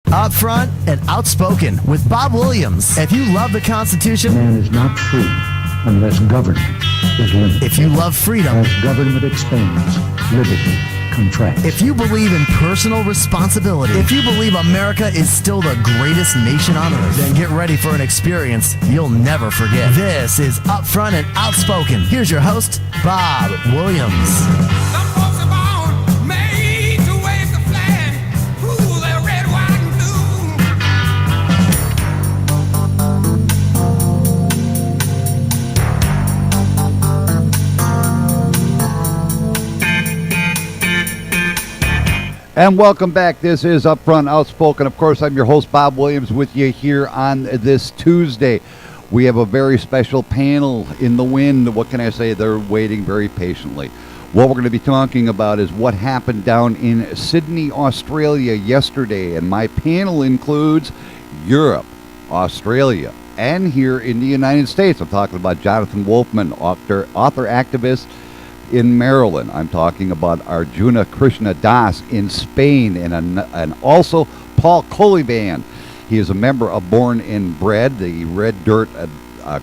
Upfront and Outspoken with Bob Williams. If you love the Constitution, man is not free unless government is limited. If you love freedom, as government expands, liberty contracts. If you believe in personal responsibility, if you believe America is still the greatest nation on earth, then get ready for an experience you'll never forget. This is Upfront and Outspoken. Here's your host, Bob Williams. And welcome back. This is Upfront Outspoken. Of course, I'm your host, Bob Williams, with you here on this Tuesday. We have a very special panel in the wind. What can I say? They're waiting very patiently. What we're going to be talking about is what happened down in Sydney, Australia yesterday. And my panel includes Europe, Australia, and here in the United States. I'm talking about Jonathan Wolfman, author, activist, in Maryland. I'm talking about Arjuna Krishna-das in Spain, and also Paul Colyvan. He is a member of Born in Bred, the Red Dirt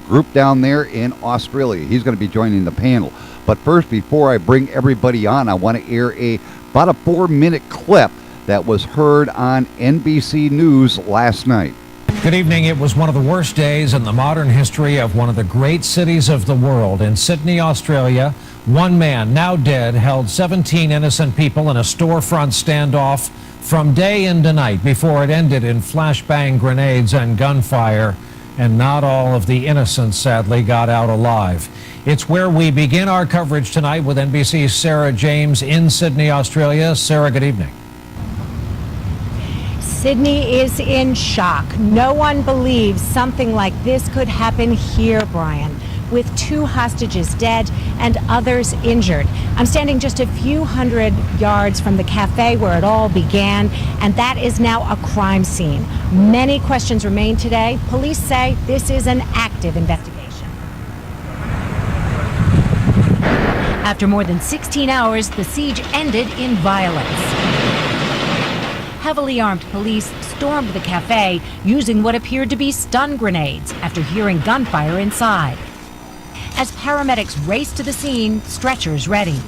group down there in Australia. He's going to be joining the panel. But first, before I bring everybody on, I want to air about a 4-minute clip that was heard on NBC News last night. Good evening. It was one of the worst days in the modern history of one of the great cities of the world. In Sydney, Australia, one man, now dead, held 17 innocent people in a storefront standoff from day into night before it ended in flashbang grenades and gunfire. And not all of the innocents, sadly, got out alive. It's where we begin our coverage tonight with NBC's Sarah James in Sydney, Australia. Sarah, good evening. Sydney is in shock. No one believes something like this could happen here, Brian, with 2 hostages dead and others injured. I'm standing just a few hundred yards from the cafe where it all began, and that is now a crime scene. Many questions remain today. Police say this is an active investigation. After more than 16 hours, the siege ended in violence. Heavily armed police stormed the cafe using what appeared to be stun grenades after hearing gunfire inside. As paramedics raced to the scene, stretchers ready.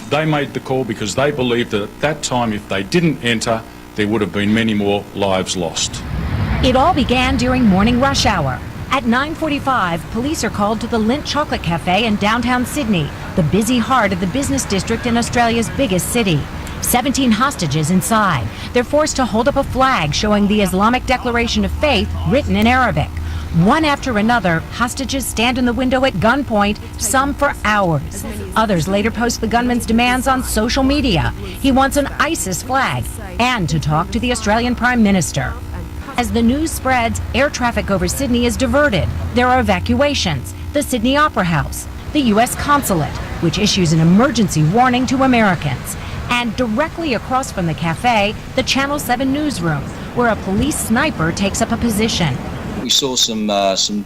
They made the call because they believed that at that time, if they didn't enter, there would have been many more lives lost. It all began during morning rush hour. At 9:45, police are called to the Lindt Chocolate Cafe in downtown Sydney, the busy heart of the business district in Australia's biggest city. 17 hostages inside. They're forced to hold up a flag showing the Islamic Declaration of Faith written in Arabic. One after another, hostages stand in the window at gunpoint, some for hours. Others later post the gunman's demands on social media. He wants an ISIS flag and to talk to the Australian Prime Minister. As the news spreads, air traffic over Sydney is diverted. There are evacuations. The Sydney Opera House, the U.S. Consulate, which issues an emergency warning to Americans. And directly across from the cafe, the Channel 7 newsroom, where a police sniper takes up a position. We saw some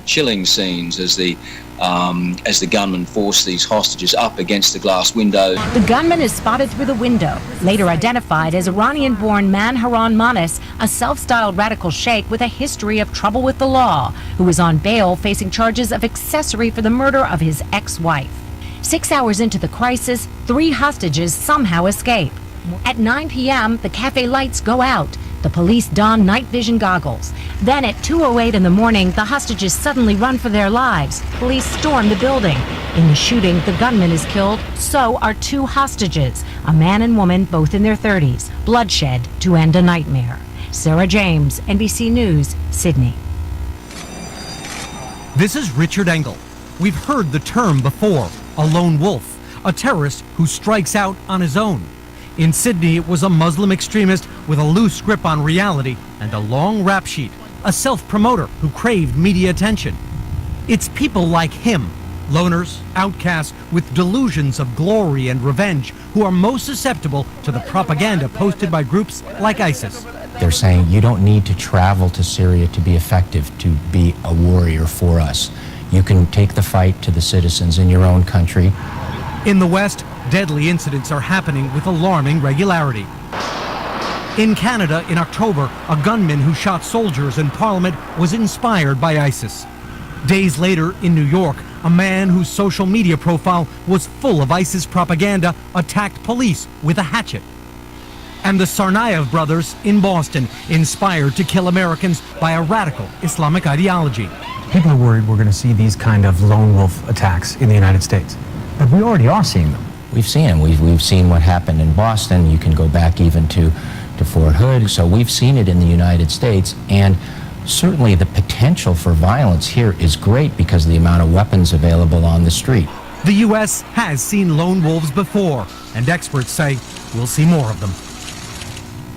chilling scenes as the gunman forced these hostages up against the glass window. The gunman is spotted through the window, later identified as Iranian-born Manharan Manis, a self-styled radical sheikh with a history of trouble with the law, who is on bail facing charges of accessory for the murder of his ex-wife. 6 hours into the crisis, 3 hostages somehow escape. At 9 p.m., the cafe lights go out. The police don night vision goggles. Then at 2:08 in the morning, the hostages suddenly run for their lives. Police storm the building. In the shooting, the gunman is killed. So are 2 hostages, a man and woman, both in their 30s. Bloodshed to end a nightmare. Sarah James, NBC News, Sydney. This is Richard Engel. We've heard the term before, a lone wolf, a terrorist who strikes out on his own. In Sydney, it was a Muslim extremist with a loose grip on reality and a long rap sheet, a self-promoter who craved media attention. It's people like him, loners, outcasts with delusions of glory and revenge, who are most susceptible to the propaganda posted by groups like ISIS. They're saying you don't need to travel to Syria to be effective, to be a warrior for us. You can take the fight to the citizens in your own country. In the West, deadly incidents are happening with alarming regularity. In Canada, in October, a gunman who shot soldiers in Parliament was inspired by ISIS. Days later, in New York, a man whose social media profile was full of ISIS propaganda attacked police with a hatchet. And the Tsarnaev brothers in Boston, inspired to kill Americans by a radical Islamic ideology. People are worried we're going to see these kind of lone wolf attacks in the United States. But we already are seeing them. We've seen them. We've seen what happened in Boston. You can go back even to Fort Hood. So we've seen it in the United States. And certainly the potential for violence here is great because of the amount of weapons available on the street. The U.S. has seen lone wolves before, and experts say we'll see more of them.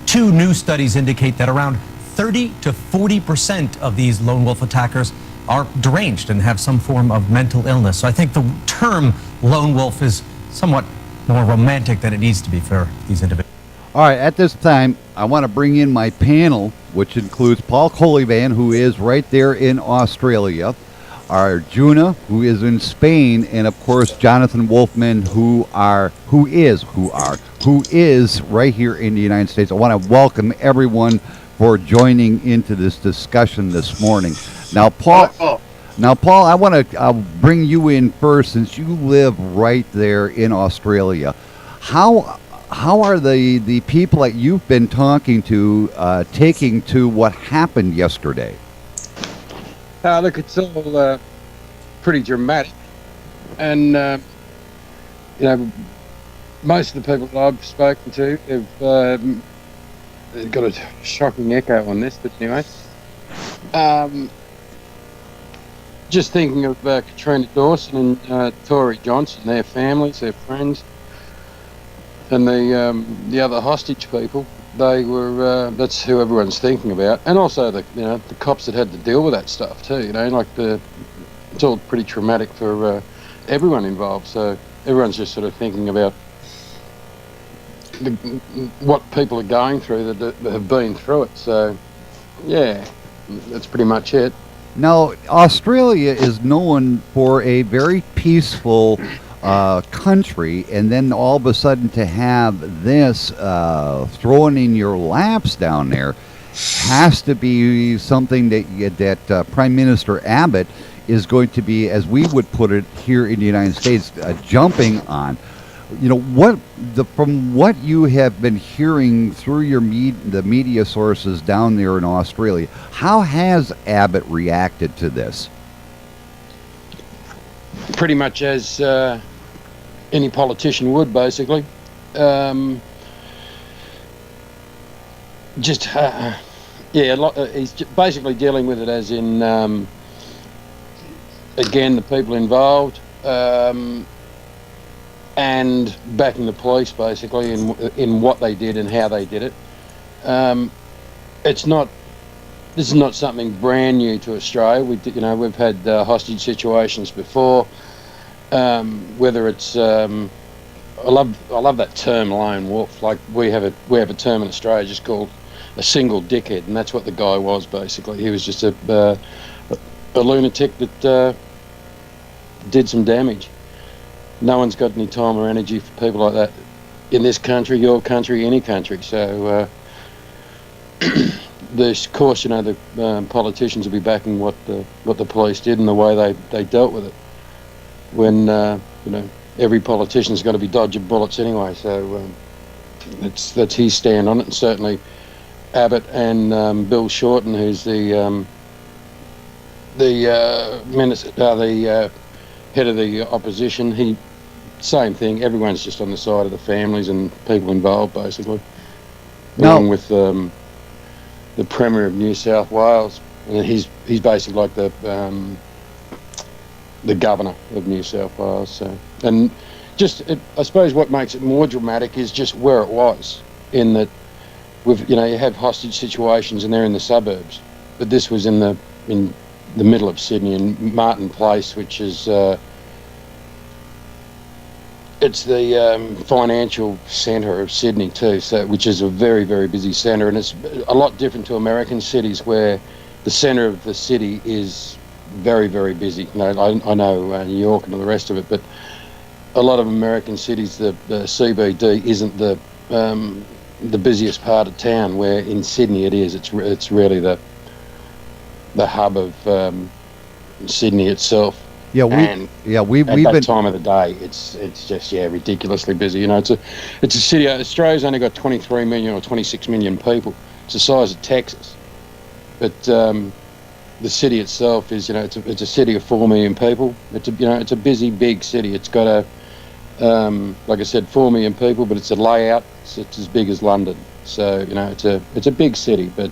2 new studies indicate that around 30 to 40% of these lone wolf attackers are deranged and have some form of mental illness. So I think the term lone wolf is somewhat more romantic than it needs to be for these individuals. All right, at this time, I want to bring in my panel, which includes Paul Colyvan, who is right there in Australia, Arjuna, who is in Spain, and of course Jonathan Wolfman, who is right here in the United States. I want to welcome everyone for joining into this discussion this morning. Now, Paul, I want to bring you in first, since you live right there in Australia. How are the people that you've been talking to taking to what happened yesterday? Look, it's all pretty dramatic, and you know, most of the people that I've spoken to have got a shocking echo on this. But anyway, just thinking of Katrina Dawson and Tory Johnson, their families, their friends, and the other hostage people. They were that's who everyone's thinking about, and also the cops that had to deal with that stuff too. It's all pretty traumatic for everyone involved. So everyone's just sort of thinking about what people are going through that have been through it. So yeah, that's pretty much it. Now, Australia is known for a very peaceful country, and then all of a sudden to have this thrown in your laps down there has to be something that Prime Minister Abbott is going to be, as we would put it here in the United States, jumping on. From what you have been hearing through the media sources down there in Australia, how has Abbott reacted to this? Pretty much as any politician would, basically. He's basically dealing with it as in, again, the people involved, and backing the police, basically, in what they did and how they did it. This is not something brand new to Australia. We've had hostage situations before. Whether it's I love that term lone wolf. Like we have a term in Australia just called a single dickhead, and that's what the guy was basically. He was just a lunatic that did some damage. No one's got any time or energy for people like that in this country, your country, any country. So of course, the politicians will be backing what the police did and the way they dealt with it. When every politician's got to be dodging bullets anyway, so that's his stand on it. And certainly Abbott and Bill Shorten, who's the head of the opposition, same thing. Everyone's just on the side of the families and people involved, basically. Along with the Premier of New South Wales, and he's basically like the Governor of New South Wales. So, and I suppose what makes it more dramatic is just where it was. In that, you have hostage situations and they're in the suburbs, but this was in the middle of Sydney, in Martin Place, which is it's the financial centre of Sydney too, so which is a very, very busy centre, and it's a lot different to American cities where the centre of the city is very, very busy. I know New York and all the rest of it, but a lot of American cities, the CBD isn't the busiest part of town, where in Sydney it is. It's really the hub of Sydney itself. Yeah, we've at that been time of the day, it's just ridiculously busy. You know, it's a city. Australia's only got 23 million or 26 million people. It's the size of Texas, but the city itself is, it's a city of 4 million people. It's a busy, big city. It's got like I said, 4 million people, but it's a layout. It's as big as London. So it's a big city. But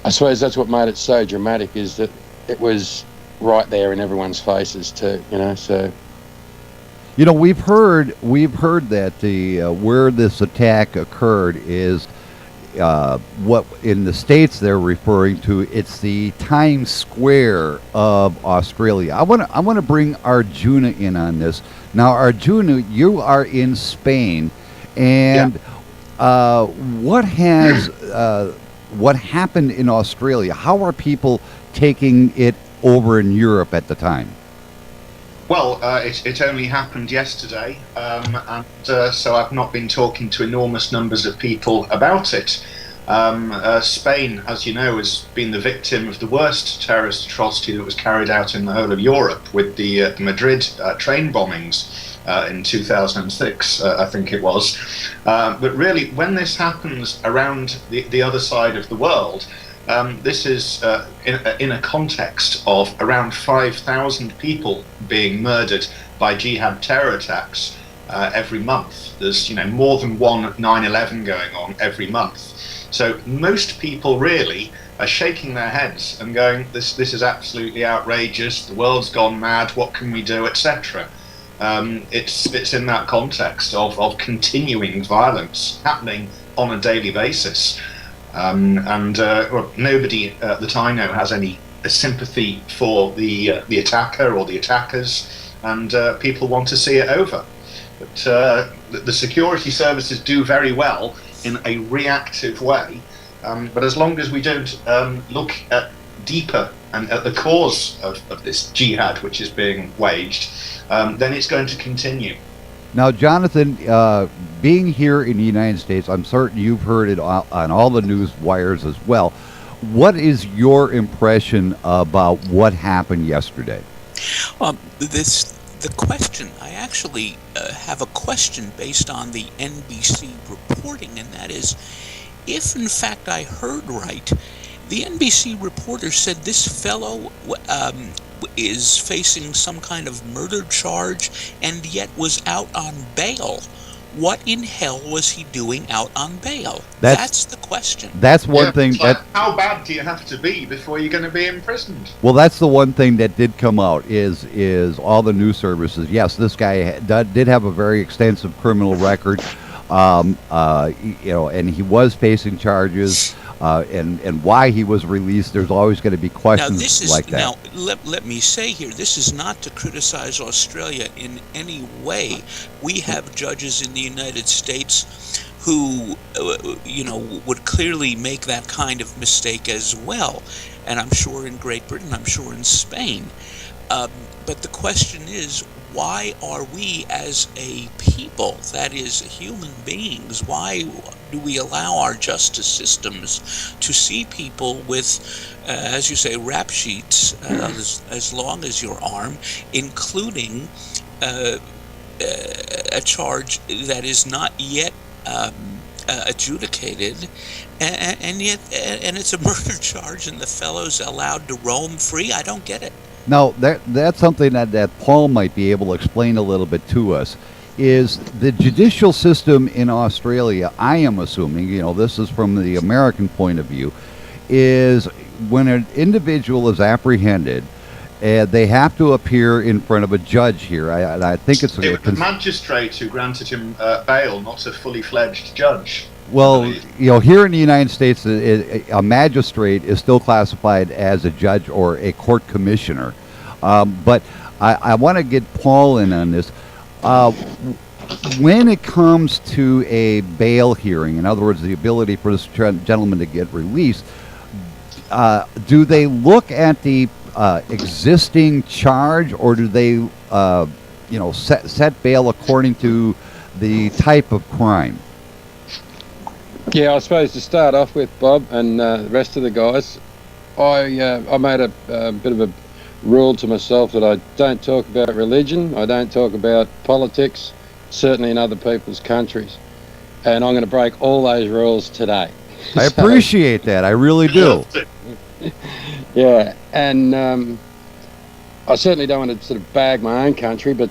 I suppose that's what made it so dramatic, is that it was right there in everyone's faces too. So. We've heard that the where this attack occurred is what in the States they're referring to. It's the Times Square of Australia. I want to bring Arjuna in on this. Now, Arjuna, you are in Spain, and what happened in Australia? How are people taking it over in Europe at the time? Well, it only happened yesterday, and so I've not been talking to enormous numbers of people about it. Spain, as you know, has been the victim of the worst terrorist atrocity that was carried out in the whole of Europe, with the Madrid train bombings in 2006, I think it was. But really, when this happens around the other side of the world, this is in a context of around 5,000 people being murdered by jihad terror attacks every month. There's more than one 9/11 going on every month. So most people really are shaking their heads and going, this is absolutely outrageous. The world's gone mad. What can we do, etc. It's in that context of continuing violence happening on a daily basis. Nobody that I know has any sympathy for the attacker or the attackers, and people want to see it over. But the security services do very well in a reactive way. But as long as we don't look at deeper and at the cause of this jihad which is being waged, then it's going to continue. Now, Jonathan, being here in the United States, I'm certain you've heard it on all the news wires as well. What is your impression about what happened yesterday? The question, I actually have a question based on the NBC reporting, and that is, if in fact I heard right, the NBC reporter said this fellow is facing some kind of murder charge and yet was out on bail. What in hell was he doing out on bail? That's the question. That's one thing. How bad do you have to be before you're going to be imprisoned? Well, that's the one thing that did come out is all the news services. Yes, this guy did have a very extensive criminal record, and he was facing charges. And why he was released, there's always going to be questions like that. Now, let me say here, this is not to criticize Australia in any way. We have judges in the United States who, would clearly make that kind of mistake as well. And I'm sure in Great Britain, I'm sure in Spain. But the question is, why are we as a people, that is human beings, why do we allow our justice systems to see people with, as you say, rap sheets as long as your arm, including a charge that is not yet adjudicated, and it's a murder charge, and the fellow's allowed to roam free? I don't get it. Now, that's something that Paul might be able to explain a little bit to us, is the judicial system in Australia, I am assuming, this is from the American point of view, is when an individual is apprehended, they have to appear in front of a judge here. I think it's a magistrate who granted him bail, not a fully fledged judge. Well, here in the United States, a magistrate is still classified as a judge or a court commissioner. But I want to get Paul in on this. When it comes to a bail hearing, in other words, the ability for this gentleman to get released, do they look at the existing charge, or do they, set bail according to the type of crime? Yeah, I suppose to start off with, Bob, and the rest of the guys, I made a bit of a rule to myself that I don't talk about religion, I don't talk about politics, certainly in other people's countries. And I'm going to break all those rules today. I appreciate that. I really do. Yeah, and I certainly don't want to sort of bag my own country, but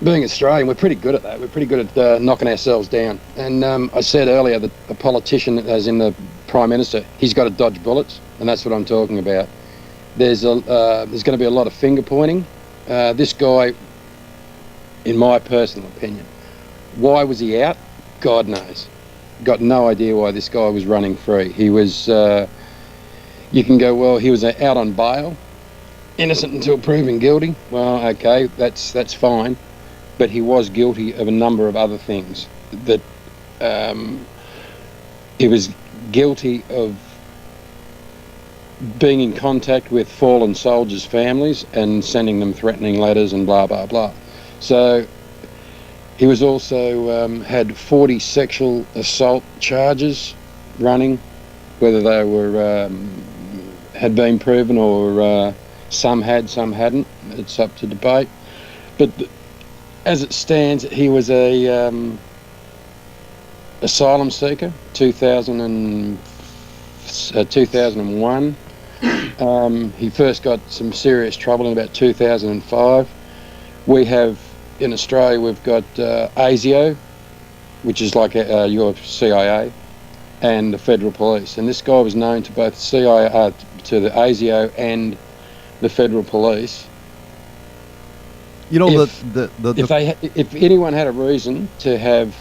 being Australian, we're pretty good at that. We're pretty good at knocking ourselves down. And I said earlier that a politician, as in the Prime Minister, he's got to dodge bullets, and that's what I'm talking about. There's going to be a lot of finger pointing. This guy, in my personal opinion, why was he out? God knows. Got no idea why this guy was running free. He was, you can go, well, he was out on bail, innocent until proven guilty. Well, okay, that's fine, but he was guilty of a number of other things. That he was guilty of being in contact with fallen soldiers' families and sending them threatening letters and blah blah blah. So he was also had 40 sexual assault charges running, whether they were had been proven or some had, some hadn't. It's up to debate. But as it stands, he was a asylum seeker, 2001. He first got some serious trouble in about 2005. We have, in Australia, we've got ASIO, which is like your CIA, and the Federal Police. And this guy was known to both CIA, to the ASIO and the Federal Police. You know, if anyone had a reason to have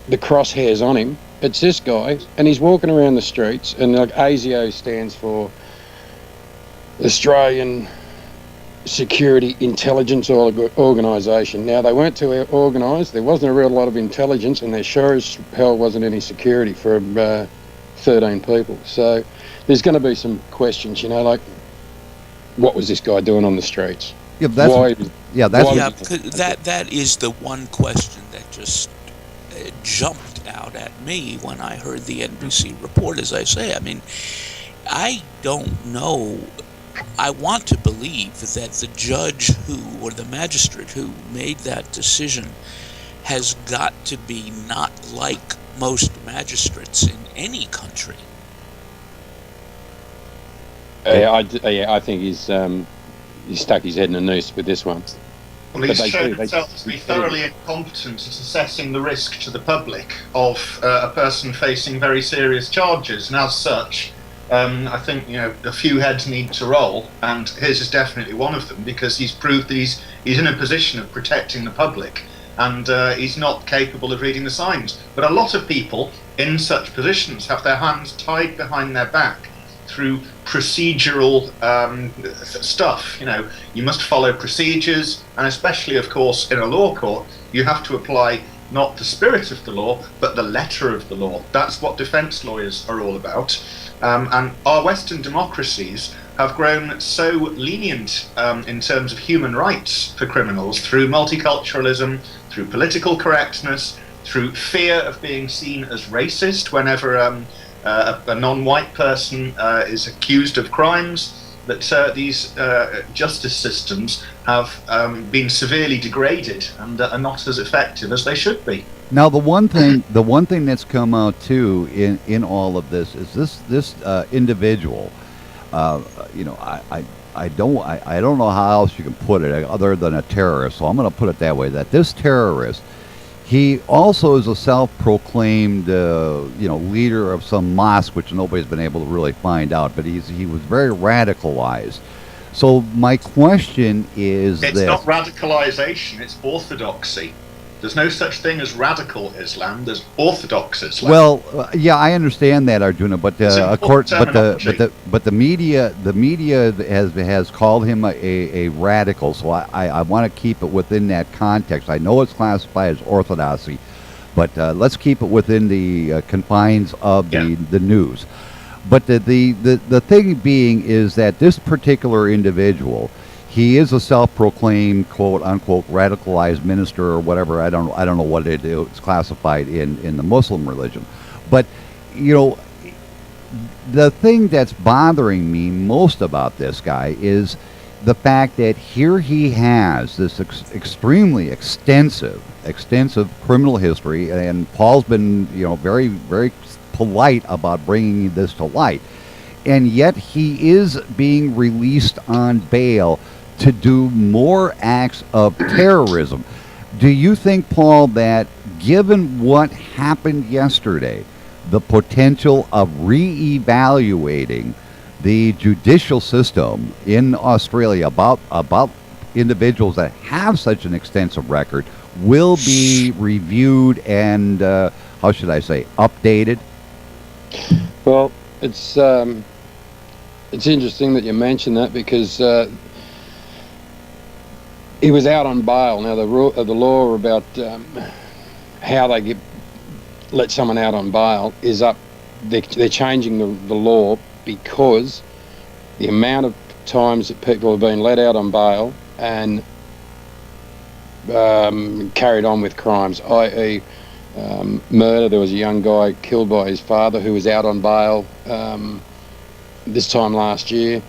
the crosshairs on him, it's this guy, and he's walking around the streets, and like ASIO stands for Australian Security Intelligence Organisation. Now, they weren't too organised, there wasn't a real lot of intelligence, and there sure as hell wasn't any security for 13 people. So there's going to be some questions, you know, like, what was this guy doing on the streets? Yeah, that is the one question that just jumped out at me when I heard the NBC report, as I say. I mean, I don't know. I want to believe that the judge or the magistrate who made that decision has got to be not like most magistrates in any country. I think he's stuck his head in a noose with this one. Well, he's shown himself to be thoroughly incompetent at assessing the risk to the public of a person facing very serious charges, and as such, I think, you know, a few heads need to roll, and his is definitely one of them, because he's proved that he's in a position of protecting the public, and he's not capable of reading the signs. But a lot of people in such positions have their hands tied behind their back through procedural stuff. You know, you must follow procedures, and especially, of course, in a law court, you have to apply not the spirit of the law, but the letter of the law. That's what defence lawyers are all about. And our Western democracies have grown so lenient in terms of human rights for criminals through multiculturalism, through political correctness, through fear of being seen as racist whenever a non-white person is accused of crimes, that these justice systems have been severely degraded and are not as effective as they should be. Now, the one thing that's come out too in all of this is this individual. You know, I don't know how else you can put it other than a terrorist. So I'm going to put it that way. That this terrorist, he also is a self-proclaimed, you know, leader of some mosque, which nobody's been able to really find out. But he was very radicalized. So my question is, it's not radicalization; it's orthodoxy. There's no such thing as radical Islam. There's Orthodox Islam. Well, yeah, I understand that, Arjuna, but the media has called him a radical. So I want to keep it within that context. I know it's classified as orthodoxy, but let's keep it within the confines of the news. But the thing being is that this particular individual, he is a self-proclaimed quote unquote radicalized minister or whatever. I don't know what it's classified in the Muslim religion, but you know, the thing that's bothering me most about this guy is the fact that here he has this extremely extensive criminal history, and Paul's been, you know, very, very polite about bringing this to light, and yet he is being released on bail to do more acts of terrorism. Do you think, Paul, that given what happened yesterday, the potential of reevaluating the judicial system in Australia about individuals that have such an extensive record will be reviewed and how should I say, updated? Well, it's interesting that you mention that, because he was out on bail. Now the law about how they let someone out on bail is up. They're changing the law, because the amount of times that people have been let out on bail and carried on with crimes, i.e. Murder. There was a young guy killed by his father who was out on bail this time last year.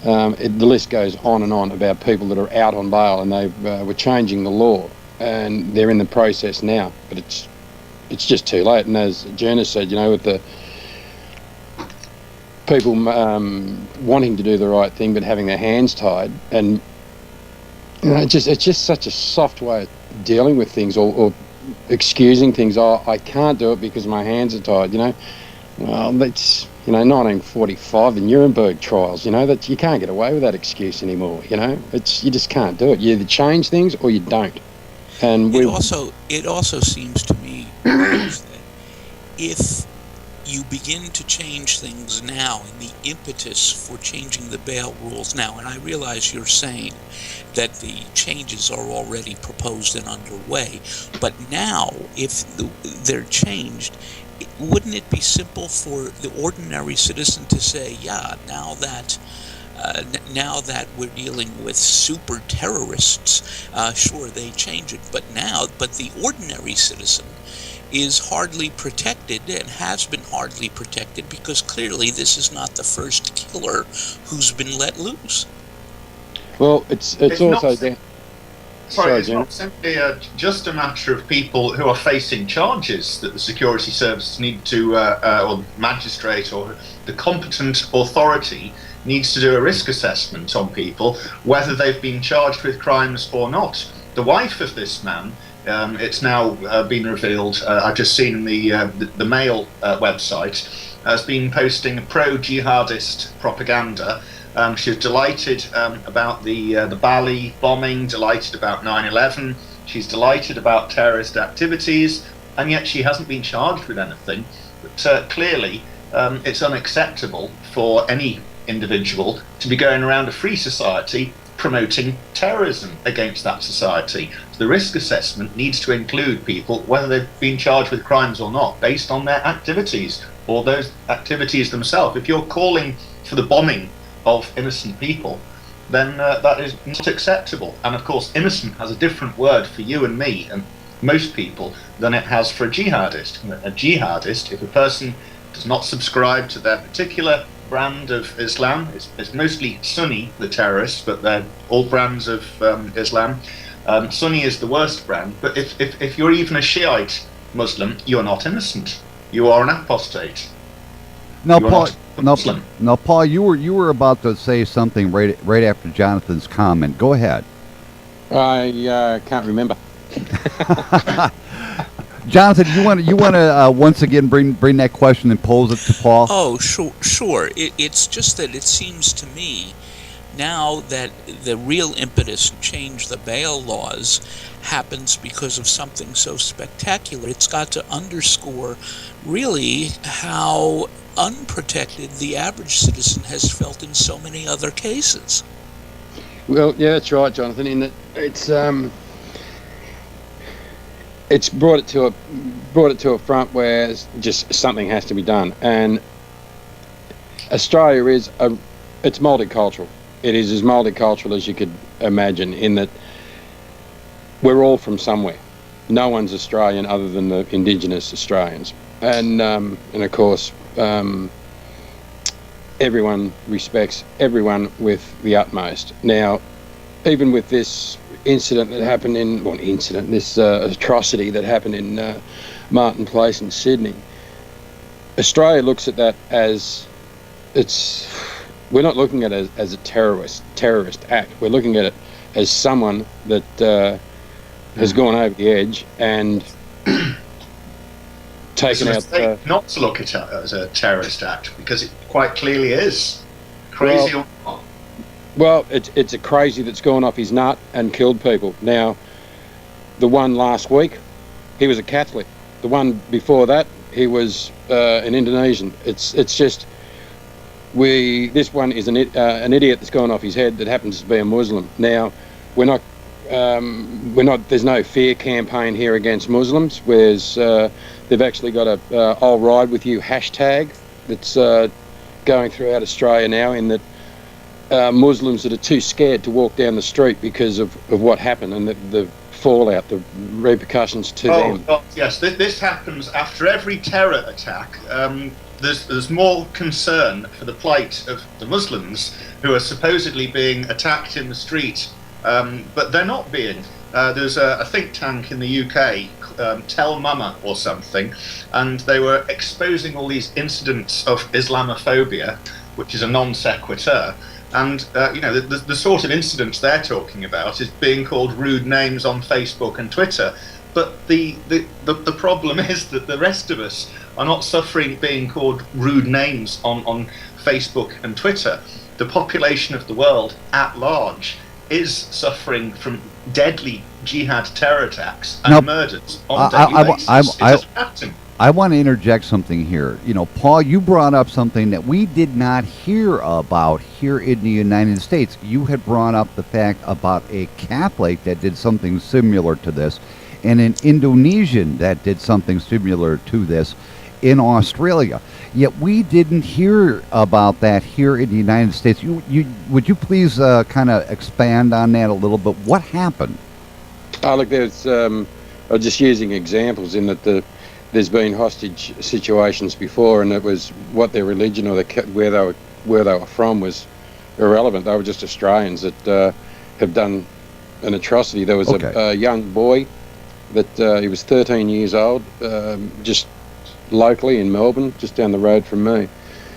The list goes on and on about people that are out on bail, and they were changing the law, and they're in the process now, but it's just too late. And as Arjuna said, you know, with the people wanting to do the right thing but having their hands tied, and you know, it's just such a soft way of dealing with things, or excusing things. Oh, I can't do it because my hands are tied. You know, well, that's, you know, 1945, the Nuremberg trials. You know, that you can't get away with that excuse anymore. You know, you just can't do it. You either change things or you don't. And it also seems to me that if you begin to change things now, and the impetus for changing the bail rules now, and I realize you're saying that the changes are already proposed and underway, but now if they're changed, wouldn't it be simple for the ordinary citizen to say, yeah, now that we're dealing with super terrorists, sure, they change it, but the ordinary citizen is hardly protected, and has been hardly protected, because clearly this is not the first killer who's been let loose. Well, it's also... It's not simply just a matter of people who are facing charges that the security services need to, or the magistrate or the competent authority needs to do a risk assessment on people, whether they've been charged with crimes or not. The wife of this man, it's now been revealed, I've just seen in the Mail website, has been posting pro-jihadist propaganda. She was delighted about the Bali bombing, delighted about 9/11. She's delighted about terrorist activities, and yet she hasn't been charged with anything. But clearly, it's unacceptable for any individual to be going around a free society promoting terrorism against that society. So the risk assessment needs to include people, whether they've been charged with crimes or not, based on their activities or those activities themselves. If you're calling for the bombing of innocent people, then that is not acceptable. And of course, innocent has a different word for you and me and most people than it has for a jihadist. A jihadist, if a person does not subscribe to their particular brand of Islam, it's mostly Sunni, the terrorists, but they're all brands of Islam. Sunni is the worst brand, but if you're even a Shiite Muslim, you're not innocent. You are an apostate. Now, Paul, you were about to say something right after Jonathan's comment. Go ahead. I can't remember. Jonathan, you want to once again bring that question and pose it to Paul? Oh, sure. It's just that it seems to me now that the real impetus to change the bail laws happens because of something so spectacular. It's got to underscore really how unprotected the average citizen has felt in so many other cases. Well, yeah, that's right, Jonathan. In that it's brought it to a front where just something has to be done. And Australia it's multicultural. it is as multicultural as you could imagine, in that we're all from somewhere. No one's Australian other than the Indigenous Australians, and of course everyone respects everyone with the utmost. Now, even with this incident that happened this atrocity that happened in Martin Place in Sydney, Australia looks at that as we're not looking at it as a terrorist act. We're looking at it as someone that has gone over the edge and taken out. Not to look at it as a terrorist act, because it quite clearly is. Crazy or not? Well, it's a crazy that's gone off his nut and killed people. Now, the one last week, he was a Catholic. The one before that, he was an Indonesian. It's just this one is an idiot that's gone off his head that happens to be a Muslim. Now, we're not. There's no fear campaign here against Muslims. Whereas they've actually got a "I'll ride with you" hashtag that's going throughout Australia now, in that Muslims that are too scared to walk down the street because of what happened and the fallout, the repercussions to them. Oh, yes, this happens after every terror attack. There's more concern for the plight of the Muslims who are supposedly being attacked in the street, but they're not being. There's a think tank in the UK, Tell Mama or something, and they were exposing all these incidents of Islamophobia, which is a non sequitur. And the sort of incidents they're talking about is being called rude names on Facebook and Twitter. But the problem is that the rest of us are not suffering being called rude names on Facebook and Twitter. The population of the world at large is suffering from deadly jihad terror attacks and murders on a daily basis. I want to interject something here. Paul, you brought up something that we did not hear about here in the United States. You had brought up the fact about a Catholic that did something similar to this, and an Indonesian that did something similar to this in Australia. Yet we didn't hear about that here in the United States. Would you please kind of expand on that a little bit? What happened? Look, there's I'm just using examples in that there's been hostage situations before, and it was what their religion or where they were from was irrelevant. They were just Australians that have done an atrocity. There was a young boy that he was 13 years old, just locally in Melbourne, just down the road from me.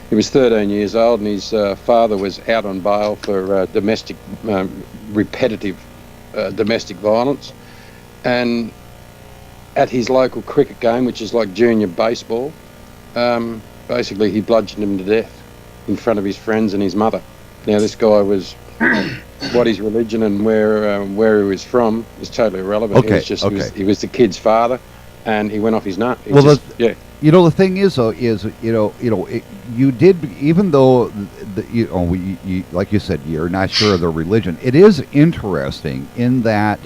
He was 13 years old, and his father was out on bail for repetitive domestic violence, and at his local cricket game, which is like junior baseball, basically he bludgeoned him to death in front of his friends and his mother. Now, this guy was what his religion and where he was from is totally irrelevant. He was the kid's father, and he went off his nut. The thing is, though, you did, even though like you said, you're not sure of the religion. It is interesting in that,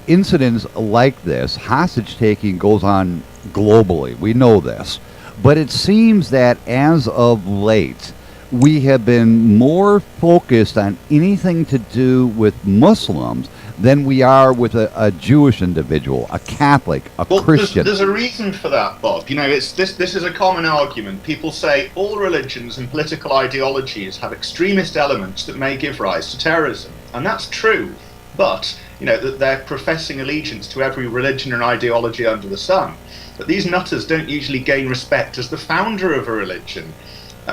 incidents like this, hostage taking goes on globally. We know this. But it seems that as of late, we have been more focused on anything to do with Muslims than we are with a Jewish individual, a Catholic, a Christian. There's a reason for that, Bob. This is a common argument. People say all religions and political ideologies have extremist elements that may give rise to terrorism. And that's true. But that they're professing allegiance to every religion and ideology under the sun. But these nutters don't usually gain respect as the founder of a religion.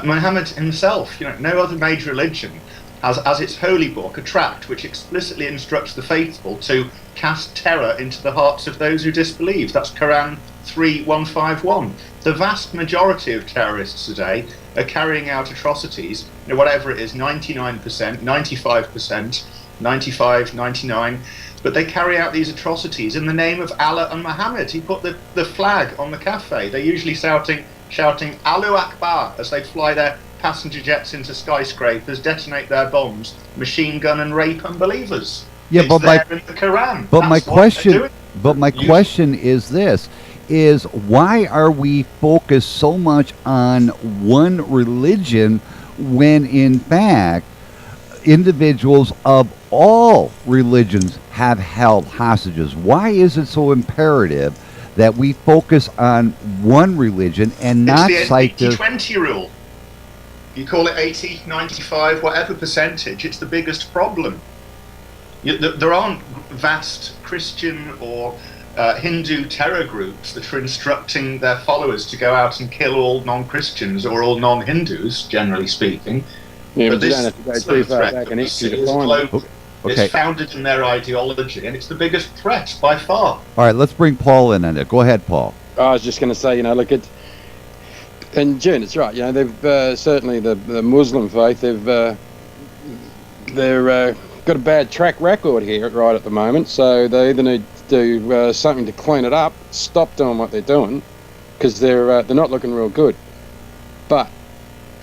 Muhammad himself, no other major religion has as its holy book a tract which explicitly instructs the faithful to cast terror into the hearts of those who disbelieve. That's Quran 3:151. The vast majority of terrorists today are carrying out atrocities, whatever it is, 99%, 95%, 95, 99, but they carry out these atrocities in the name of Allah and Muhammad. He put the flag on the cafe. They're usually shouting Allahu Akbar as they fly their passenger jets into skyscrapers, detonate their bombs, machine gun and rape unbelievers. Yeah, it's there in the Quran. But my question is this: why are we focused so much on one religion when in fact individuals of all religions have held hostages? Why is it so imperative that we focus on one religion and not cite the 80-20 rule? You call it 80, 95, whatever percentage, it's the biggest problem. There aren't vast Christian or Hindu terror groups that are instructing their followers to go out and kill all non-Christians or all non-Hindus, generally speaking. Yeah, but you don't have to go too far back in history to find it. Okay. It's founded in their ideology, and it's the biggest threat by far. All right, let's bring Paul in on it. Go ahead, Paul. I was just going to say, look at, and June, it's right. They've certainly the Muslim faith. They're got a bad track record here right at the moment. So they either need to do something to clean it up, stop doing what they're doing, because they're not looking real good. But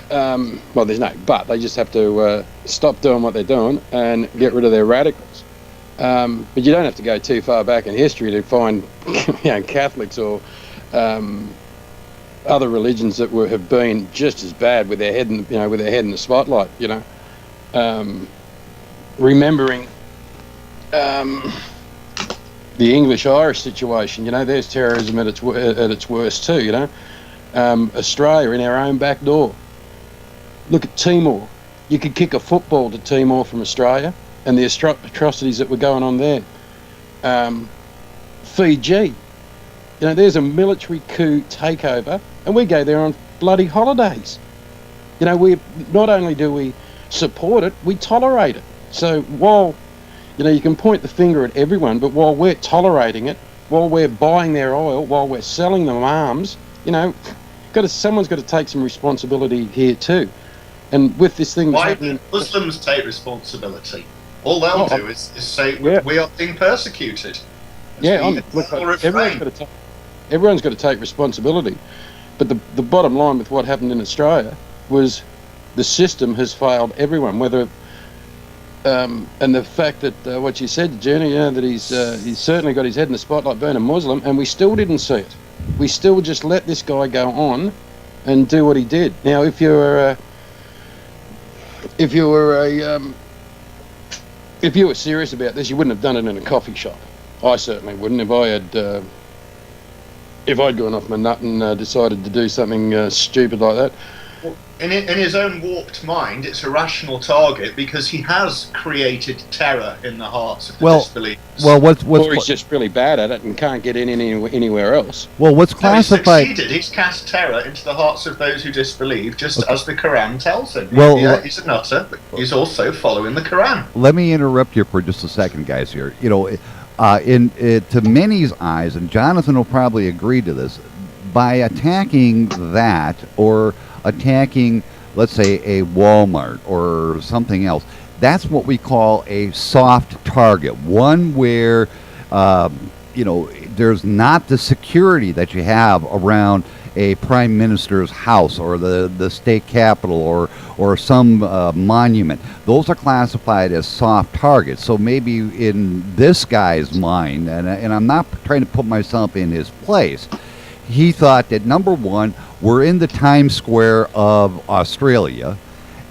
well, there's no but. They just have to stop doing what they're doing and get rid of their radicals. But you don't have to go too far back in history to find Catholics or other religions that have been just as bad with their head in the spotlight. Remembering the English-Irish situation, there's terrorism at its worst too. Australia in our own back door. Look at Timor. You could kick a football to Timor from Australia, and the atrocities that were going on there. Fiji. There's a military coup takeover, and we go there on bloody holidays. We not only do we support it, we tolerate it. So while you can point the finger at everyone, but while we're tolerating it, while we're buying their oil, while we're selling them arms, someone's got to take some responsibility here too. And with this thing, why do Muslims take responsibility? All they'll do is say we are being persecuted. Everyone's got to take responsibility. But the bottom line with what happened in Australia was the system has failed everyone. Whether and the fact that what you said, Jenny, that he's certainly got his head in the spotlight, being a Muslim, and we still didn't see it. We still just let this guy go on and do what he did. Now, if you were serious about this, you wouldn't have done it in a coffee shop. I certainly wouldn't. If I'd gone off my nut and decided to do something stupid like that. Well, in his own warped mind, it's a rational target because he has created terror in the hearts of the disbelievers. Or he's just really bad at it and can't get in anywhere else. Well, what's classified? He's succeeded. He's cast terror into the hearts of those who disbelieve, just as the Quran tells him. Well, he's a nutter, but he's also following the Quran. Let me interrupt you for just a second, guys. Here, to many's eyes, and Jonathan will probably agree to this, by attacking that or attacking, let's say, a Walmart or something else, that's what we call a soft target, one where there's not the security that you have around a prime minister's house or the state capitol or some monument. Those are classified as soft targets. So maybe in this guy's mind, and I'm not trying to put myself in his place, he thought that, number one, we're in the Times Square of Australia,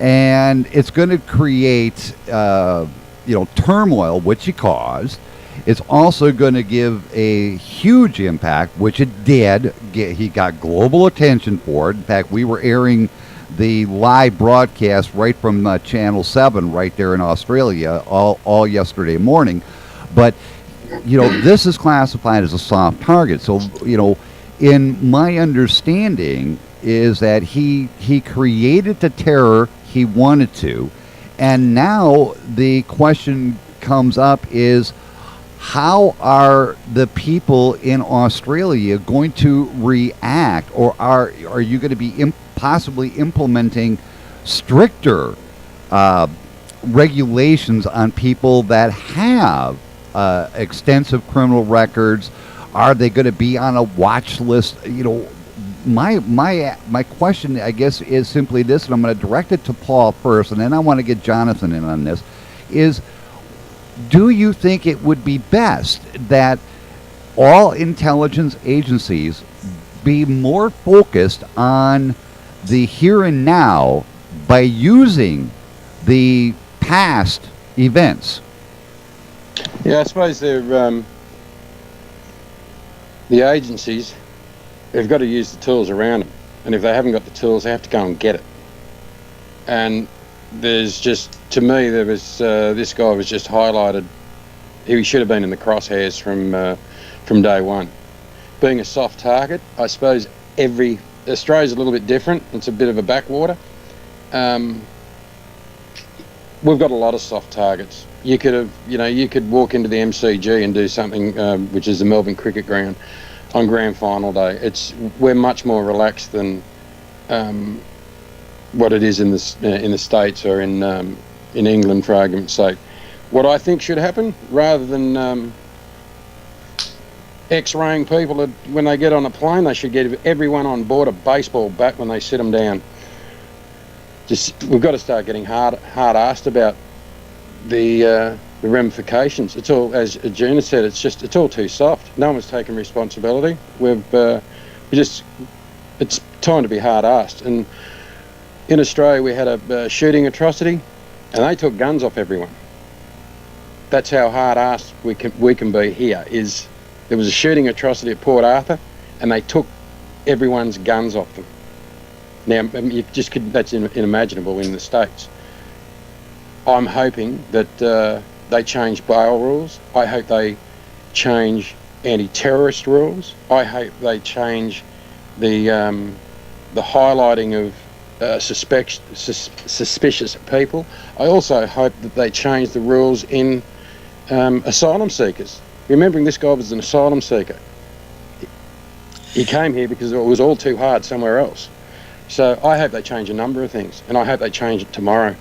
and it's going to create turmoil, which he caused. It's also going to give a huge impact, which it did. He got global attention for it. In fact, we were airing the live broadcast right from Channel 7 right there in Australia all yesterday morning. But, this is classified as a soft target. So, in my understanding is that he created the terror he wanted to. And now the question comes up is, how are the people in Australia going to react, or are you going to be possibly implementing stricter regulations on people that have extensive criminal records? Are they going to be on a watch list? My question, I guess, is simply this, and I'm going to direct it to Paul first, and then I want to get Jonathan in on this, is, do you think it would be best that all intelligence agencies be more focused on the here and now by using the past events. Yeah, I suppose they're the agencies have got to use the tools around them, and if they haven't got the tools, they have to go and get it. And there's just, to me, there was this guy was just highlighted. He should have been in the crosshairs from day one. Being a soft target, I suppose Australia's a little bit different. It's a bit of a backwater. We've got a lot of soft targets. You could walk into the MCG and do something, which is the Melbourne Cricket Ground, on Grand Final day. We're much more relaxed than what it is in the States or in England, for argument's sake. What I think should happen, rather than X-raying people when they get on a plane, they should get everyone on board a baseball bat when they sit them down. We've got to start getting hard-asked about the ramifications. It's all, as Arjuna said, it's all too soft. No one's taking responsibility. It's time to be hard-asked. And in Australia, we had a shooting atrocity, and they took guns off everyone. That's how hard-asked we can be here. There was a shooting atrocity at Port Arthur, and they took everyone's guns off them. Now, that's unimaginable in the States. I'm hoping that they change bail rules. I hope they change anti-terrorist rules. I hope they change the highlighting of suspicious people. I also hope that they change the rules in asylum seekers. Remembering this guy was an asylum seeker. He came here because it was all too hard somewhere else. So I hope they change a number of things, and I hope they change it tomorrow.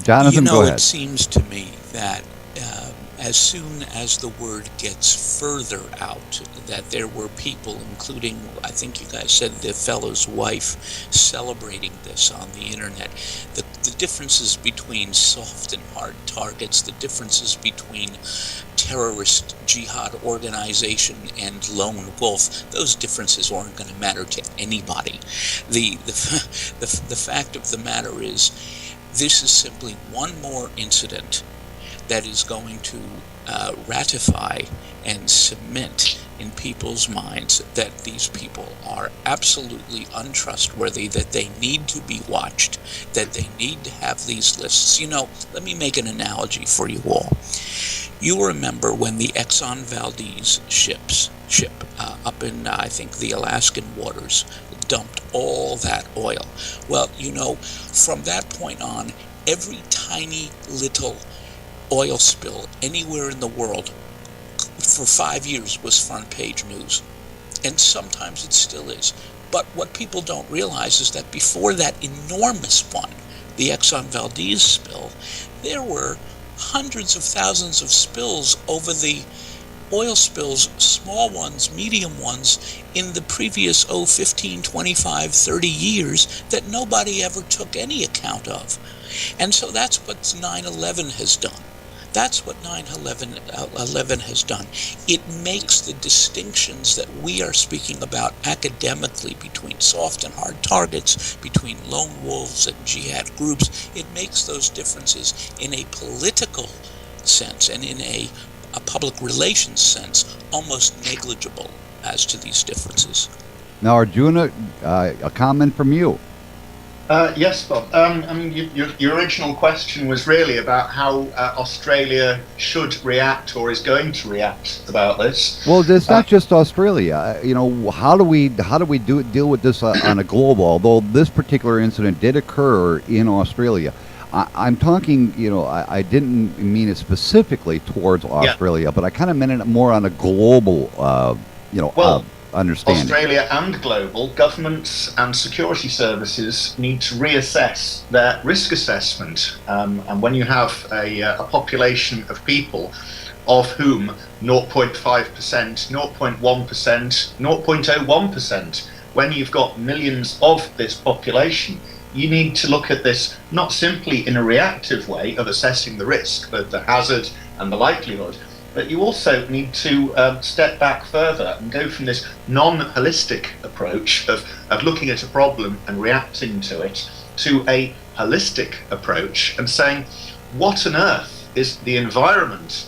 Jonathan, go ahead. It seems to me that as soon as the word gets further out that there were people, including, I think you guys said the fellow's wife, celebrating this on the internet, the differences between soft and hard targets, the differences between terrorist jihad organization and lone wolf, those differences aren't going to matter to anybody. The fact of the matter is, this is simply one more incident that is going to ratify and cement in people's minds that these people are absolutely untrustworthy, that they need to be watched, that they need to have these lists. Let me make an analogy for you all. You remember when the Exxon Valdez ship up in, I think, the Alaskan waters dumped all that oil. Well, from that point on, every tiny little oil spill anywhere in the world for 5 years was front page news. And sometimes it still is. But what people don't realize is that before that enormous one, the Exxon Valdez spill, there were hundreds of thousands of spills over the oil spills, small ones, medium ones, in the previous 15, 25, 30 years that nobody ever took any account of. And so that's what 9/11 has done. That's what 9/11 has done. It makes the distinctions that we are speaking about academically between soft and hard targets, between lone wolves and jihad groups, it makes those differences in a political sense and in a public relations sense almost negligible as to these differences. Now, Arjuna, a comment from you. Yes, Bob. Your original question was really about how Australia should react or is going to react about this. Well, it's not just Australia. How do we deal with this on a global? Although this particular incident did occur in Australia, I'm talking. I didn't mean it specifically towards Australia, but I kind of meant it more on a global. Understanding. Australia and global governments and security services need to reassess their risk assessment. And when you have a population of people of whom 0.5%, 0.1%, 0.01%, when you've got millions of this population, you need to look at this not simply in a reactive way of assessing the risk, the hazard and the likelihood, but you also need to step back further and go from this non-holistic approach of looking at a problem and reacting to it to a holistic approach and saying, what on earth is the environment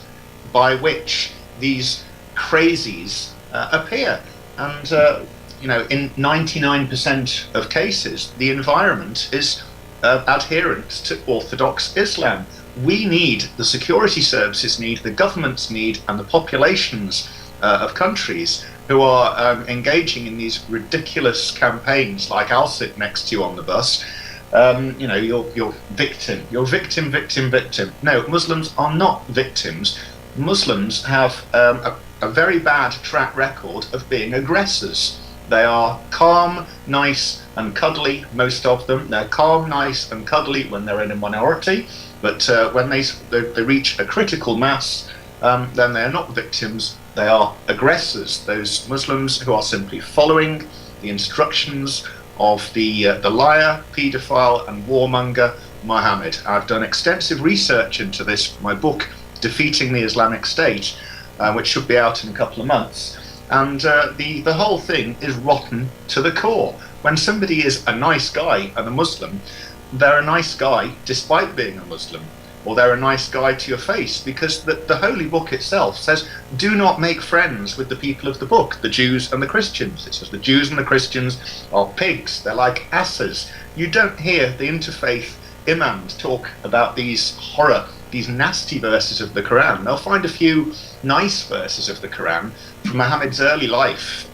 by which these crazies appear? And in 99% of cases, the environment is adherent to Orthodox Islam. We need, the security services need, the governments need, and the populations of countries who are engaging in these ridiculous campaigns, like I'll sit next to you on the bus. You're victim. No, Muslims are not victims. Muslims have a very bad track record of being aggressors. They are calm, nice, and cuddly, most of them. They're calm, nice, and cuddly when they're in a minority, but when they reach a critical mass, then they're not victims, they are aggressors. Those Muslims who are simply following the instructions of the liar, paedophile, and warmonger Muhammad. I've done extensive research into this for my book, Defeating the Islamic State, which should be out in a couple of months. And the whole thing is rotten to the core. When somebody is a nice guy and a Muslim, they're a nice guy despite being a Muslim, or they're a nice guy to your face, because the Holy Book itself says, do not make friends with the people of the book, the Jews and the Christians. It says the Jews and the Christians are pigs, they're like asses. You don't hear the interfaith imams talk about these nasty verses of the Quran. They'll find a few nice verses of the Quran from Muhammad's early life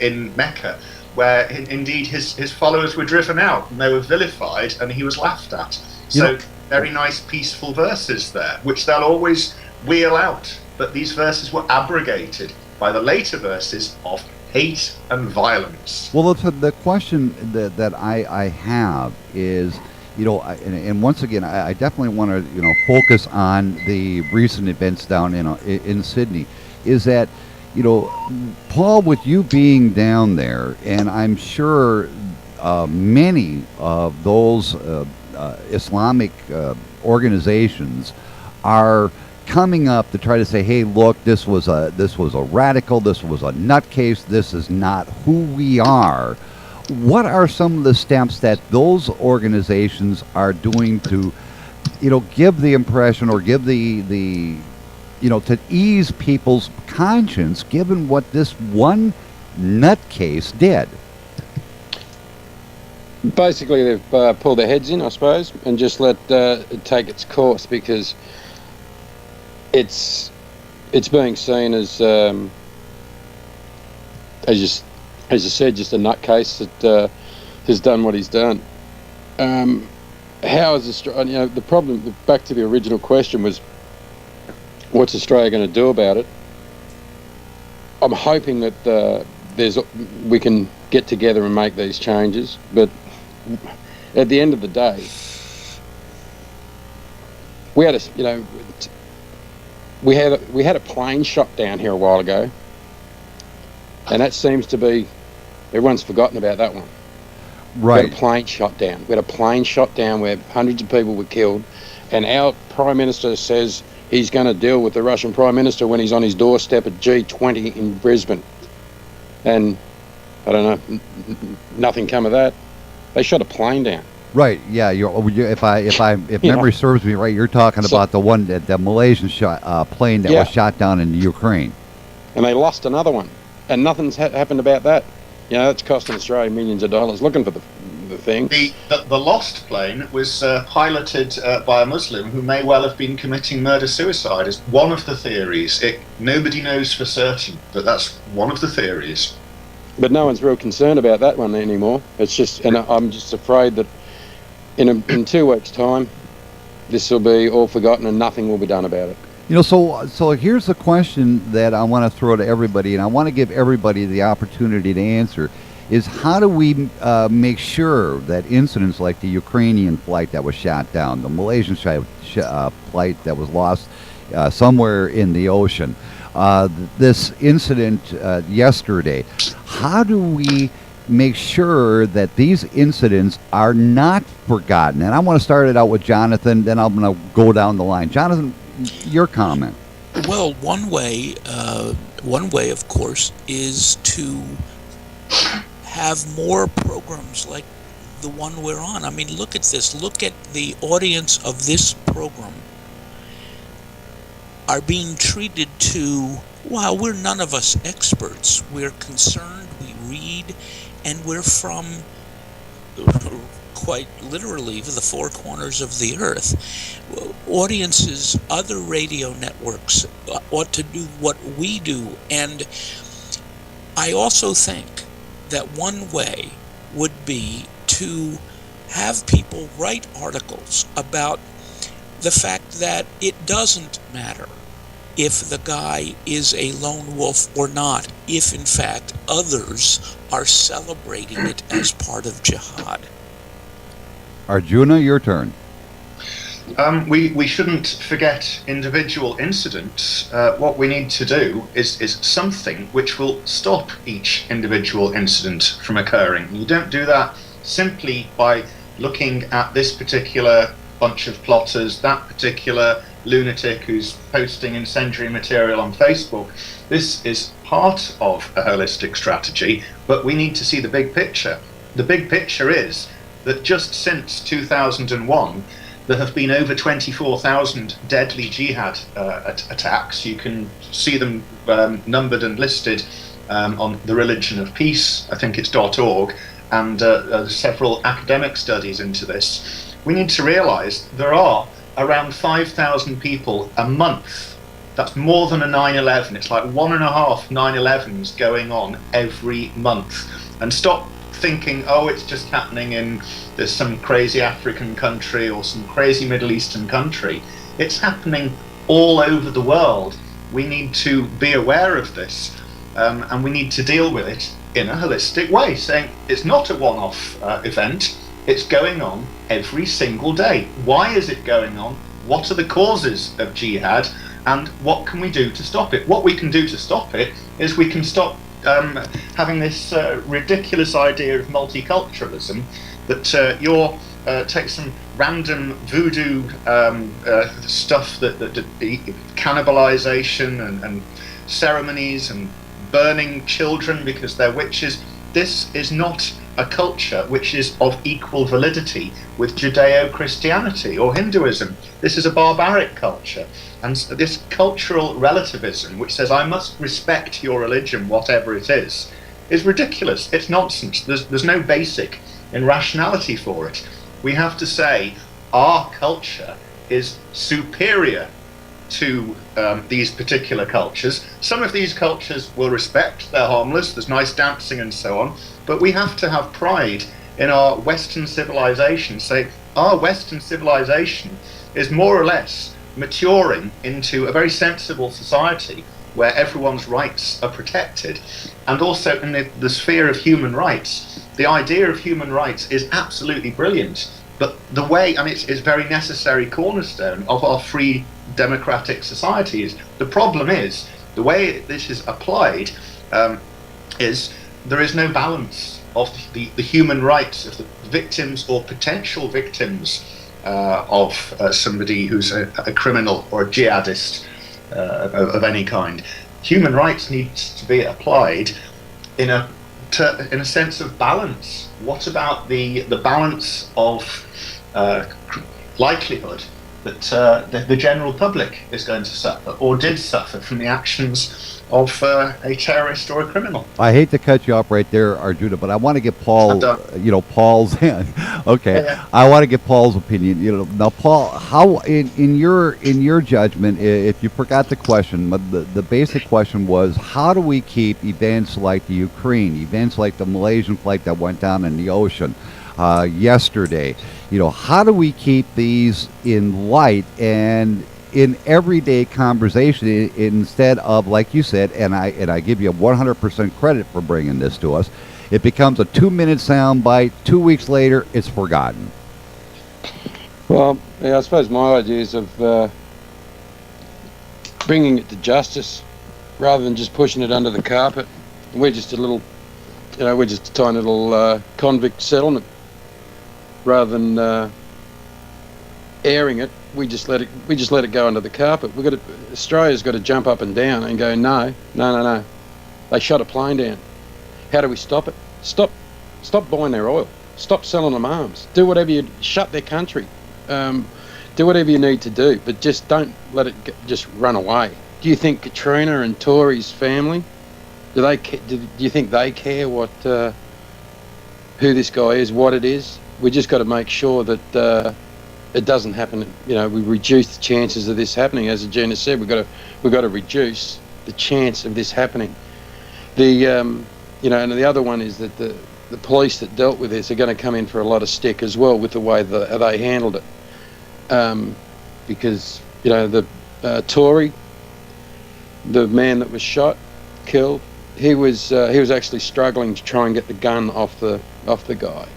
in Mecca, where indeed his followers were driven out and they were vilified and he was laughed at. So very nice peaceful verses there, which they'll always wheel out. But these verses were abrogated by the later verses of hate and violence. Well, the question that I have is, and once again, I definitely want to, focus on the recent events down in Sydney, is that, Paul, with you being down there, and I'm sure many of those Islamic organizations are coming up to try to say, hey, look, this was a radical, this was a nutcase, this is not who we are. What are some of the steps that those organizations are doing to, give the impression or give the to ease people's conscience, given what this one nutcase did? Basically, they've pulled their heads in, I suppose, and just let it take its course, because it's being seen as you said, just a nutcase that has done what he's done. How is Australia? The problem, back to the original question, was what's Australia going to do about it? I'm hoping that we can get together and make these changes, but at the end of the day, we had a plane shot down here a while ago, and that seems to be, everyone's forgotten about that one. Right. We had a plane shot down. We had a plane shot down where hundreds of people were killed, and our Prime Minister says he's going to deal with the Russian Prime Minister when he's on his doorstep at G20 in Brisbane. And I don't know, nothing come of that. They shot a plane down. Right. Yeah. If memory serves me right, you're talking about the one that the Malaysian plane that was shot down in Ukraine. And they lost another one, and nothing's happened about that. That's costing Australia millions of dollars looking for the thing. The lost plane was piloted by a Muslim who may well have been committing murder-suicide. Is one of the theories. Nobody knows for certain, but that's one of the theories. But no one's real concerned about that one anymore. It's just, and I'm just afraid that in 2 weeks' time, this will be all forgotten and nothing will be done about it. So here's the question that I want to throw to everybody, and I want to give everybody the opportunity to answer, is how do we make sure that incidents like the Ukrainian flight that was shot down, the Malaysian flight that was lost somewhere in the ocean, this incident yesterday, how do we make sure that these incidents are not forgotten? And I want to start it out with Jonathan, then I'm going to go down the line. Jonathan, your comment. Well, one way, of course, is to have more programs like the one we're on. I mean, look at this. Look at the audience of this program are being treated to, well, we're none of us experts. We're concerned, we read, and we're from, quite literally, the four corners of the earth. Audiences, other radio networks ought to do what we do. And I also think that one way would be to have people write articles about the fact that it doesn't matter if the guy is a lone wolf or not, if in fact others are celebrating it as part of jihad. Arjuna, your turn. We shouldn't forget individual incidents. What we need to do is something which will stop each individual incident from occurring. You don't do that simply by looking at this particular bunch of plotters, that particular lunatic who's posting incendiary material on Facebook. This is part of a holistic strategy, but we need to see the big picture. The big picture is that just since 2001, there have been over 24,000 deadly jihad attacks. You can see them numbered and listed on the Religion of Peace, I think it's .org, and several academic studies into this. We need to realize there are around 5,000 people a month. That's more than a 9/11. It's like 1.5 9/11s going on every month. And stop thinking, oh, it's just happening in there's some crazy African country or some crazy Middle Eastern country. It's happening all over the world. We need to be aware of this, and we need to deal with it in a holistic way, saying it's not a one-off event. It's going on every single day. Why is it going on? What are the causes of jihad? And what can we do to stop it? What we can do to stop it is we can stop having this ridiculous idea of multiculturalism that you'll take some random voodoo stuff, that cannibalization and ceremonies and burning children because they're witches. This is not a culture which is of equal validity with Judeo-Christianity or Hinduism. This is a barbaric culture. And this cultural relativism, which says I must respect your religion, whatever it is ridiculous. It's nonsense. There's no basic in rationality for it. We have to say our culture is superior to these particular cultures. Some of these cultures will respect their harmless, there's nice dancing and so on, but we have to have pride in our Western civilization. Say our Western civilization is more or less maturing into a very sensible society where everyone's rights are protected. And also in the sphere of human rights, the idea of human rights is absolutely brilliant, but the way, and it's a very necessary cornerstone of our free democratic societies. The problem is, the way this is applied is there is no balance of the human rights of the victims or potential victims of somebody who's a criminal or a jihadist of any kind. Human rights needs to be applied in a sense of balance. What about the balance of likelihood that the general public is going to suffer or did suffer from the actions of a terrorist or a criminal? I hate to cut you off right there, Arjuna, but I want to get Paul, Paul's okay. Yeah. I want to get Paul's opinion. Now, Paul, how in your judgment, if you forgot the question, the basic question was, how do we keep events like the Ukraine, events like the Malaysian flight that went down in the ocean yesterday? How do we keep these in light and in everyday conversation instead of, like you said, and I give you 100% credit for bringing this to us, it becomes a 2-minute sound bite, 2 weeks later it's forgotten? Well, yeah, I suppose my ideas of bringing it to justice rather than just pushing it under the carpet. We're just a little, we're just a tiny little convict settlement. Rather than airing it, we just let it go under the carpet. Australia's got to jump up and down and go, no. They shot a plane down. How do we stop it? Stop buying their oil. Stop selling them arms. Do whatever you shut their country. Do whatever you need to do, but just don't let it just run away. Do you think Katrina and Tori's family, do you think they care what who this guy is, what it is? We just got to make sure that it doesn't happen. You know, we reduce the chances of this happening. As Arjuna said, we've got to reduce the chance of this happening. And the other one is that the police that dealt with this are going to come in for a lot of stick as well with the way that they handled it. Because the Tory, the man that was shot, killed, he was actually struggling to try and get the gun off the guy.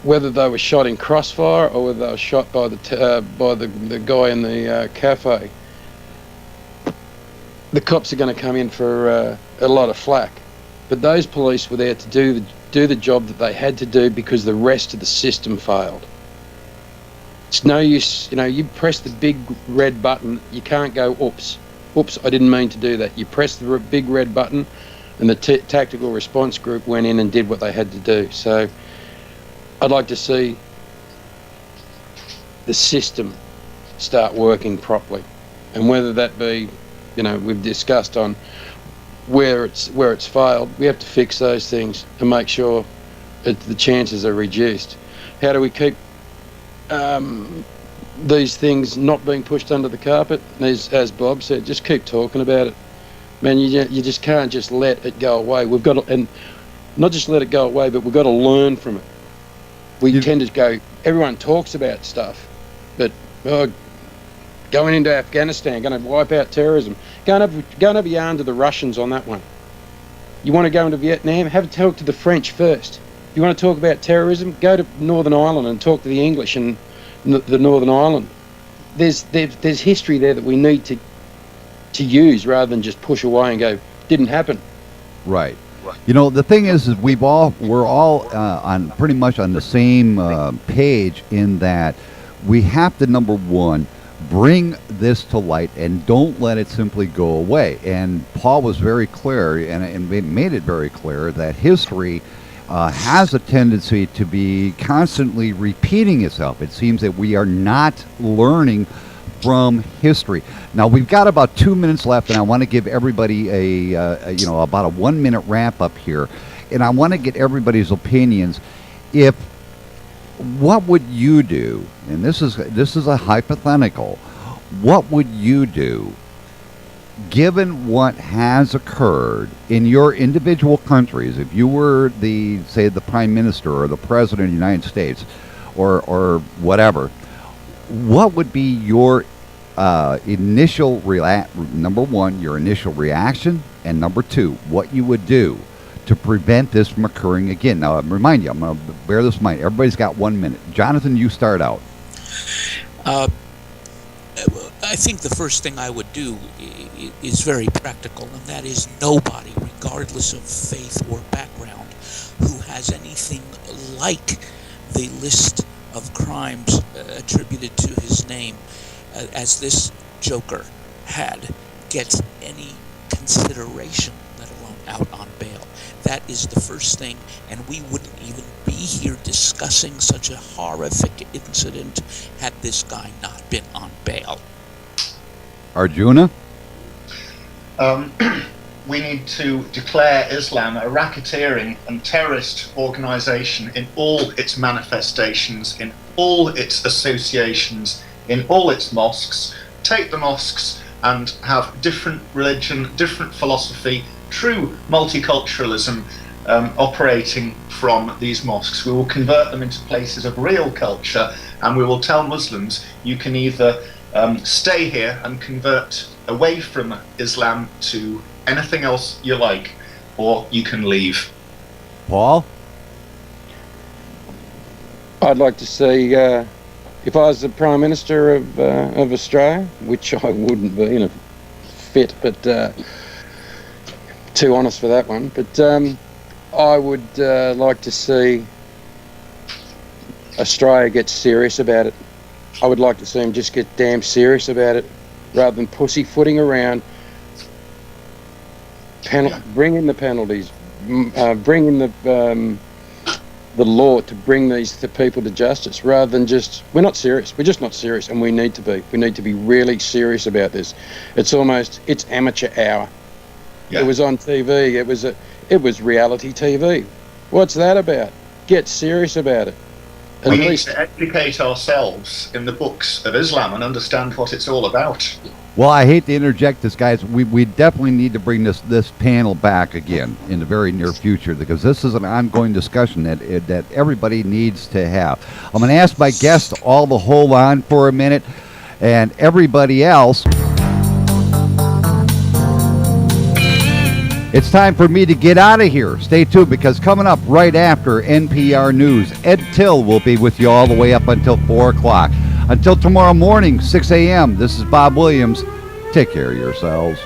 Whether they were shot in crossfire or whether they were shot by the guy in the cafe, the cops are going to come in for a lot of flack. But those police were there to do the job that they had to do because the rest of the system failed. It's no use, you press the big red button, you can't go, oops, I didn't mean to do that. You press the big red button and the tactical response group went in and did what they had to do. So I'd like to see the system start working properly. And whether that be, we've discussed on where it's failed, we have to fix those things and make sure that the chances are reduced. How do we keep these things not being pushed under the carpet? As Bob said, just keep talking about it. Man, you just can't just let it go away. We've got to, and not just let it go away, but we've got to learn from it. We tend to go, everyone talks about stuff, but going into Afghanistan, going to wipe out terrorism, go and have a yarn to the Russians on that one. You want to go into Vietnam, have a talk to the French first. If you want to talk about terrorism, go to Northern Ireland and talk to the English in the Northern Ireland. There's history there that we need to use rather than just push away and go, didn't happen. Right. The thing is we're all on pretty much on the same page in that we have to, number one, bring this to light and don't let it simply go away. And Paul was very clear and made it very clear that history has a tendency to be constantly repeating itself. It seems that we are not learning from history. Now we've got about 2 minutes left, and I want to give everybody about a 1 minute wrap up here, and I want to get everybody's opinions. What would you do? And this is a hypothetical. What would you do, given what has occurred in your individual countries? If you were the Prime Minister or the President of the United States, or whatever, what would be your initial number one, your initial reaction, and number two, what you would do to prevent this from occurring again? Now, I remind you, I'm going to bear this in mind. Everybody's got 1 minute. Jonathan, you start out. I think the first thing I would do is very practical, and that is nobody, regardless of faith or background, who has anything like the list of crimes attributed to his name as this joker had, gets any consideration, let alone out on bail. That is the first thing, and we wouldn't even be here discussing such a horrific incident had this guy not been on bail. Arjuna? We need to declare Islam a racketeering and terrorist organisation in all its manifestations, in all its associations, in all its mosques. Take the mosques and have different religion, different philosophy, true multiculturalism operating from these mosques. We will convert them into places of real culture, and we will tell Muslims, you can either stay here and convert away from Islam to anything else you like, or you can leave. Paul? I'd like to see, if I was the Prime Minister of Australia, which I wouldn't be in a fit, but too honest for that one, but I would like to see Australia get serious about it. I would like to see them just get damn serious about it, rather than pussyfooting around. Bring in the penalties, bring in the the law to bring these people to justice, rather than just, we're not serious. We're just not serious, and we need to be. We need to be really serious about this. It's amateur hour. Yeah. It was on TV. It was reality TV. What's that about? Get serious about it. We need to educate ourselves in the books of Islam and understand what it's all about. Well, I hate to interject this, guys. We definitely need to bring this panel back again in the very near future, because this is an ongoing discussion that everybody needs to have. I'm going to ask my guests all to hold on for a minute, and everybody else. It's time for me to get out of here. Stay tuned, because coming up right after NPR News, Ed Till will be with you all the way up until 4 o'clock. Until tomorrow morning, 6 a.m., this is Bob Williams. Take care of yourselves.